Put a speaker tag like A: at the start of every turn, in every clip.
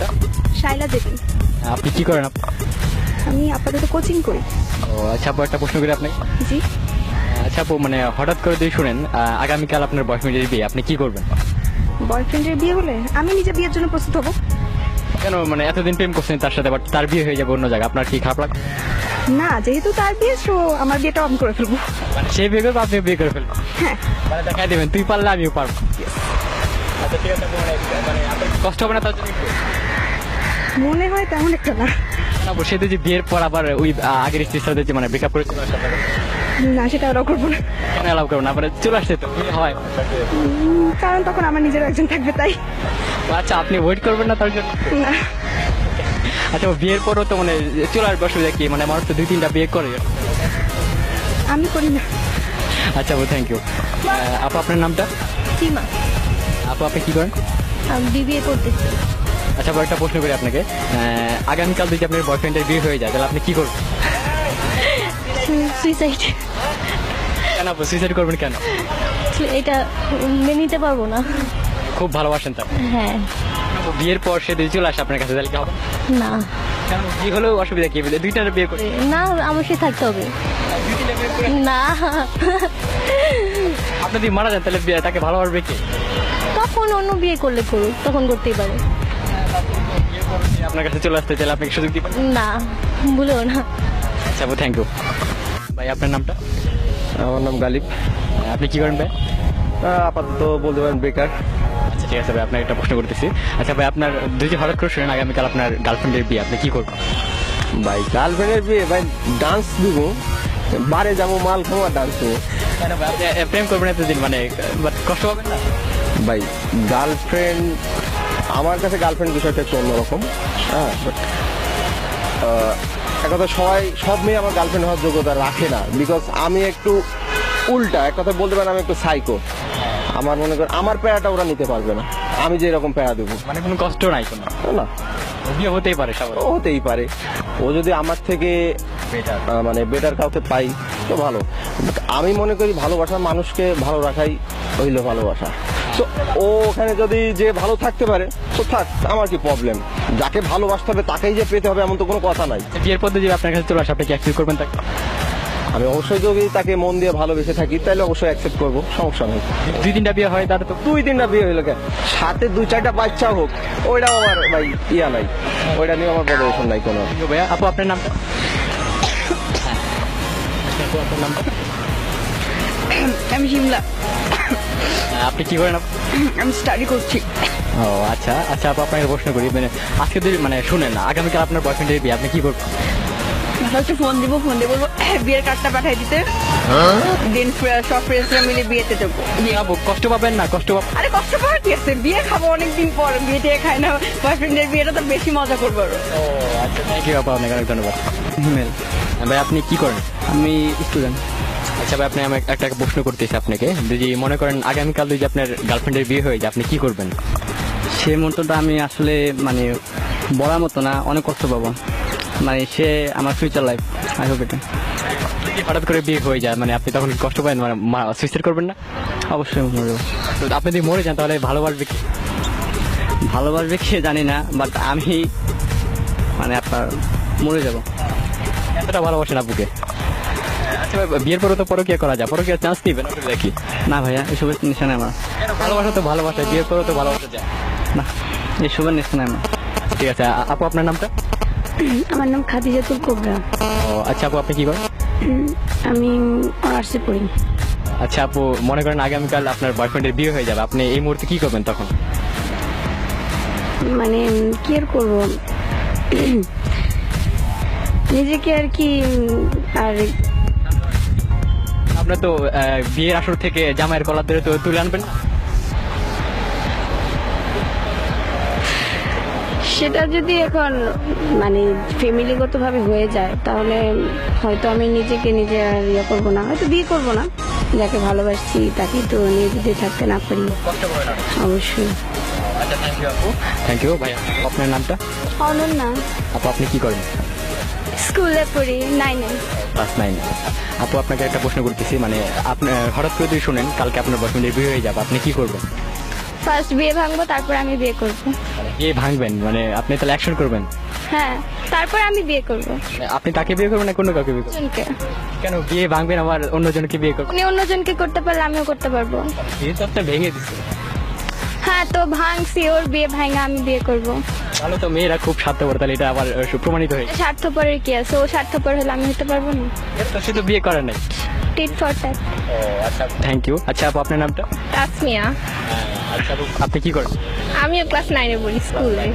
A: নামটা?
B: শাইলা দেবী।
A: আপনি কি করেন আপু?
B: আমি আপাতত কোচিং করি।
A: ও আচ্ছা আপু, একটা প্রশ্ন করি আপনাকে।
B: জি।
A: আচ্ছা আপু, মানে হঠাৎ করে যদি শুনেন আগামীকাল আপনার বয়ফ্রেন্ডের বিয়ে, আপনি কি করবেন?
B: বয়ফ্রেন্ডের বিয়ে হলে আমি নিজে বিয়ের জন্য প্রস্তুত হব।
A: কেন, মানে এতদিন প্রেম করছেন তার সাথে, বাট তার বিয়ে হয়ে যাবে অন্য জায়গায়, আপনার কি খারাপ লাগে?
B: না, যেহেতু তার বিয়ে, সো আমার বিয়েটা আমি করে ফেলবো।
A: মানে সে বিয়ে করবে, আপনি বিয়ে করে ফেলবেন?
B: হ্যাঁ।
A: মানে দেখাই দেবেন তুই পারলে আমিও পারবো। আচ্ছা ঠিক আছে আপু, মানে আপনার কষ্ট হবে না তার জন্য একটু?
B: মনে হয় তেমন একটা না।
A: না আপু, সে তো যে বিয়ের পর আবার ওই আগের স্ত্রীর সাথে যে মানে ব্রেকআপ করে চলে আসতে পারে,
B: না, সেটা ওরাও করবো না।
A: কেন অ্যালাউ করবো না? মানে চলে আসছে তো বিয়ে হয়।
B: কারণ তখন আমার নিজের একজন থাকবে, তাই।
A: আচ্ছা আপনি ওয়েট করবেন না তার জন্য?
B: না।
A: আচ্ছা বিয়ের পরও তো মানে চলে আসবে, অসুবিধা কি? মানে মানুষ তো 2-3টা বিয়ে করে।
B: আমি করি না।
A: আচ্ছা আপু, থ্যাংক ইউ। আপু আপনার নামটা?
B: সীমা।
A: আপু আপনি কি করেন?
B: আমি বিবিএ করতেছি।
A: আচ্ছা আপু, একটা প্রশ্ন করি আপনাকে। আগামীকাল যদি আপনার বয়ফ্রেন্ডের বিয়ে হয়ে যায় তাহলে আপনি কি করবেন?
C: সুইসাইড।
A: কেন আপু সুইসাইড করবেন কেন?
C: এটা মেনে নিতে পারবো না।
A: খুব ভালোবাসেন তার?
C: হ্যাঁ।
A: আপু, বিয়ের পর সে যদি চলে আসে আপনার কাছে তাহলে কি হবে?
C: না
A: কেন, বিয়ে হলেও অসুবিধা কি? 2টা বিয়ে করে
C: না, আমার সাথে থাকতে হবে। না,
A: আপনি যদি মারা যান তাহলে তাকে ভালোবাসবে কি?
C: তখন অন্য বিয়ে করলে করুক, তখন করতেই পারে।
A: আপনার কাছে চলে আসতে চাইলে আপনি কি সুযোগ দিবেন?
C: না, ভুলেও না।
A: আচ্ছা আপু, থ্যাংক ইউ। ভাই আপনার নামটা?
D: আমার নাম গালিব।
A: আপনি কি করেন ভাই?
D: আপাতত বলতে পারেন বেকার।
A: আচ্ছা ঠিক আছে ভাই, আপনার একটা প্রশ্ন করতেছি। আচ্ছা ভাই, আপনার যদি হঠাৎ করে শুনেন আগামীকাল আপনার গার্লফ্রেন্ডের বিয়ে, আপনি কি করবেন?
D: ভাই গার্লফ্রেন্ডের বিয়ে, ভাই ডান্স দিব, বারে যাবো, মাল খাবো আর ডান্স দেবো।
A: কেন ভাই, আপনি প্রেম করবেন এতদিন, মানে বাট কষ্ট হবে না?
D: ভাই গার্লফ্রেন্ড, আমার কাছে গার্লফ্রেন্ড বিষয়টা একটু অন্যরকম। হ্যাঁ, বাট এক কথা সব মেয়ে আমার গার্লফ্রেন্ড হওয়ার যোগ্যতা রাখে না, বিকজ আমি একটু উল্টা, এক কথা বলতে পারেন আমি একটু সাইকো। আমার মনে করেন আমার প্যারাটা ওরা নিতে পারবে না, আমি যে এরকম প্যারা দেবো।
A: মানে কোনো কষ্ট নাই কোনো?
D: না,
A: বিয়ে হতেই পারে সবার।
D: হতেই পারে। ও যদি আমার থেকে মানে বেটার কাউকে পাই তো ভালো। আমি মনে করি ভালোবাসা মানুষকে ভালো রাখাই হইল ভালোবাসা। তো ও ওখানে যদি যে ভালো থাকতে পারে তো থাক, আমার কি প্রবলেম? যাকে ভালোবাসতে হবে তাকেই যে পেতে হবে এমন তো কোনো কথা নাই।
A: বিয়ের পদ্ধতি আপনার কাছে চলে আসে, আপনি কি অ্যাকসেপ্ট করবেন তাকে?
D: আমি অবশ্যই যদি তাকে মন দিয়ে ভালোবেসে থাকি তাহলে অবশ্যই অ্যাকসেপ্ট করবো, সমস্যা নেই।
A: 2-3টা বিয়ে হয় তার তো?
D: 2-3টা বিয়ে হইলো কেন, সাথে 2-4টা বাচ্চা হোক, ওইটাও আমার ভাই ইয়া নাই, ওইটা নিয়ে আমার পরিবেশন নাই কোনো।
A: ভাইয়া আপু আপনার নামটা? আপু আপনার নামটা?
B: আমি শিমলা।
A: আপনি কি করেন আপু?
B: আমি স্টাডি করছি।
A: ও আচ্ছা আচ্ছা আপু, আপনাকে প্রশ্ন করি, মানে আজকে যদি মানে শুনেন না আগামীকাল আপনার বয়ফ্রেন্ডের বিয়ে, আপনি কি করবেন?
B: ফার্স্টে ফোন দিব, ফোন দিয়ে বলবো বিয়ের কার্ডটা পাঠাই দিতে, দিন সব ফ্রেন্ডসরা মিলে বিয়েতে যাবো।
A: আপু কষ্ট পাবেন না? কষ্ট পাবেন?
B: আরে কষ্ট পাওয়ার কি আছে, বিয়ে খাবো অনেকদিন পর, বিয়েতে খাই না, বয়ফ্রেন্ডের বিয়েটা তো বেশি মজা করবো আরো।
A: ও আচ্ছা, থ্যাংক ইউ আপু, আপনাকে অনেক ধন্যবাদ।
E: হিমেল।
A: ভাই আপনি কি করেন?
E: আমি স্টুডেন্ট।
A: আচ্ছা ভাই, আপনি আমি একটা প্রশ্ন করতেছি আপনাকে। যদি মনে করেন আগামীকাল যদি আপনার গার্লফ্রেন্ডের বিয়ে হয়ে যায়, আপনি কি করবেন?
E: সে মুহূর্তটা আমি আসলে মানে বলার মতো না, অনেক কষ্ট পাবো। মানে সে আমার ফিউচার লাইফ, আই হোপ এটা।
A: যদি হঠাৎ করে বিয়ে হয়ে যায়, মানে আপনি তখন কি কষ্ট পাবেন? মানে সুইসাইড করবেন না?
E: অবশ্যই মরে যাবো।
A: তো আপনি যদি মরে যান তাহলে ভালোবাসবে কি?
E: ভালোবাসবে কি জানি না, বাট আমি মানে আপনার মরে যাব।
A: এতটা ভালোবাসেন আপুকে? আচ্ছা ভাই, বিয়ের পরে তো পরকীয়া করা যায়, পরকীয়ার চান্স দিবেন দেখি?
E: না ভাইয়া, এসবের নিশানে আমার
A: ভালোবাসা তো ভালোবাসা, বিয়ের পরেও তো ভালোবাসা যায়
E: না, এসবের নিশানে আমার।
A: ঠিক আছে আপু, আপনার নামটা?
B: আমার নাম খাদিজাতুল কোবরা।
A: ও আচ্ছা আপু, আপনি কি করেন?
B: আমি অনার্সে পড়ি।
A: আচ্ছা আপু, মনে করেন আগামীকাল আপনার বয়ফ্রেন্ডের বিয়ে হয়ে যাবে, আপনি এই মুহূর্তে কি করবেন তখন?
B: মানে কি আর করবো, নিজেকে আর কি, আর
A: আপনার তো বিয়ের আসর থেকে জামাইয়ের কলার ধরে তো তুলে আনবেন না?
B: সেটা যদি এখন মানে ফ্যামিলিগত ভাবে হয়ে যায় তাহলে হয়তো আমি নিজেকে নিজে আর ইয়ে করবো না, হয়তো বিয়ে করবো না। যাকে ভালোবাসছি তাকে তো নিয়ে যদি থাকতে না পারি, অবশ্যই।
A: আচ্ছা থ্যাংক ইউ আপু। থ্যাংক ইউ ভাই। আপনার নামটা?
B: অনন্যা।
A: আপু আপনি কি করেন?
B: স্কুলে পড়ি, 9-এ।
A: ক্লাস 9। আপু আপনাকে একটা প্রশ্ন করতেছি, মানে আপনি হঠাৎ করে যদি শুনেন কালকে আপনার বয়ফ্রেন্ডের বিয়ে হয়ে যাবে, আপনি কি করবেন?
C: ফার্স্ট বিয়ে ভাঙবো, তারপর আমি বিয়ে করব।
A: মানে বিয়ে ভাঙবেন, মানে আপনি তাহলে অ্যাকশন করবেন?
C: হ্যাঁ, তারপর আমি বিয়ে করব।
A: মানে আপনি তাকে বিয়ে করবেন না কোনো কাউকে বিয়ে করবেন?
C: জনকে।
A: কেন বিয়ে ভাঙবেন আবার অন্যজনকে বিয়ে করবেন?
C: উনি অন্যজনকে করতে পারলে আমিও করতে পারবো।
A: বিয়ে তো আপনি ভেঙে দিচ্ছে।
C: হ্যাঁ, তো ভাঙছি, ওর বিয়ে ভাঙা আমি বিয়ে করব।
A: তাহলে তো মেয়েরা খুব স্বার্থপর, তাহলে এটা আবার প্রমাণিত হয়ে গেছে।
C: স্বার্থপরের কি আছে? ও স্বার্থপর হলে আমি হতে পারবো না।
A: তো সে তো বিয়ে করে নাই।
C: Tit for tat.
A: আচ্ছা, থ্যাংক ইউ। আচ্ছা আপু, আপনার নামটা?
C: তাসমিয়া।
A: আচ্ছা আপু, আপনি কি করেন?
C: আমিও ক্লাস 9-এ পড়ি, স্কুলে।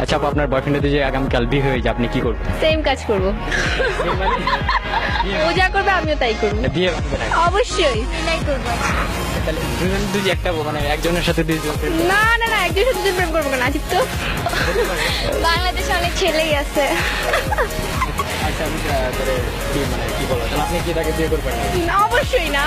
A: আচ্ছা আপু, আপনার বয়ফ্রেন্ডের যে আগামীকাল বিয়ে হয়ে যায়, আপনি কি করবেন?
C: সেম কাজ করব। ও যা করবে আমিও তাই করব।
A: বিয়ে ভাঙবেন না?
C: অবশ্যই তাই করব।
A: তাহলে দুজন দুজি একটা, মানে একজনের সাথে দুইজন।
C: না না না, একজন সাথে দুজন প্রেম করবো কেন? আজিব তো। বাংলাদেশে অনেক ছেলেই আছে।
A: আচ্ছা আমি কি মানে কি বলবো, তাহলে আপনি কি তাকে বিয়ে করবেন না?
C: অবশ্যই না।